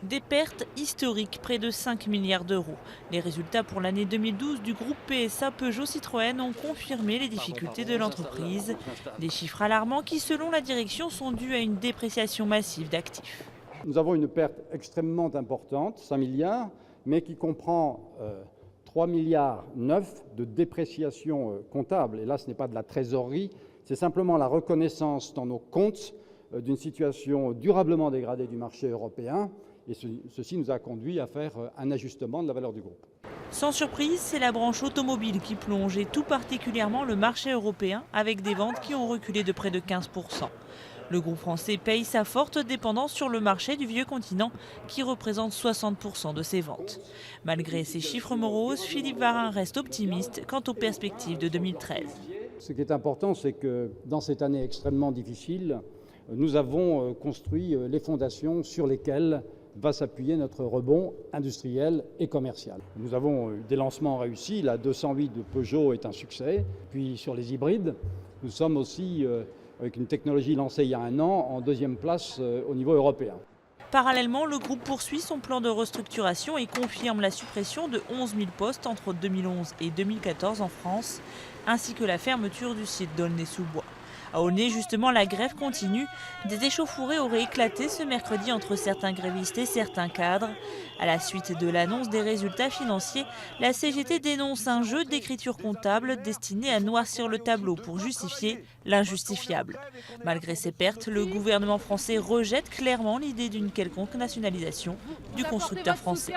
Des pertes historiques, près de 5 milliards d'euros. Les résultats pour l'année 2012 du groupe PSA Peugeot Citroën ont confirmé les difficultés de l'entreprise. Des chiffres alarmants qui, selon la direction, sont dus à une dépréciation massive d'actifs. Nous avons une perte extrêmement importante, 5 milliards, mais qui comprend 3 milliards 9 de dépréciation comptable. Et là, ce n'est pas de la trésorerie, c'est simplement la reconnaissance dans nos comptes d'une situation durablement dégradée du marché européen. Et ceci nous a conduit à faire un ajustement de la valeur du groupe. Sans surprise, c'est la branche automobile qui plonge, et tout particulièrement le marché européen, avec des ventes qui ont reculé de près de 15%. Le groupe français paye sa forte dépendance sur le marché du vieux continent, qui représente 60% de ses ventes. Malgré ces chiffres moroses, Philippe Varin reste optimiste quant aux perspectives de 2013. Ce qui est important, c'est que dans cette année extrêmement difficile, nous avons construit les fondations sur lesquelles va s'appuyer notre rebond industriel et commercial. Nous avons eu des lancements réussis, la 208 de Peugeot est un succès. Puis sur les hybrides, nous sommes aussi, avec une technologie lancée il y a un an, en deuxième place au niveau européen. Parallèlement, le groupe poursuit son plan de restructuration et confirme la suppression de 11 000 postes entre 2011 et 2014 en France, ainsi que la fermeture du site d'Aulnay-sous-Bois. À Aulnay, justement, la grève continue. Des échauffourées auraient éclaté ce mercredi entre certains grévistes et certains cadres. À la suite de l'annonce des résultats financiers, la CGT dénonce un jeu d'écriture comptable destiné à noircir le tableau pour justifier l'injustifiable. Malgré ces pertes, le gouvernement français rejette clairement l'idée d'une quelconque nationalisation du constructeur français.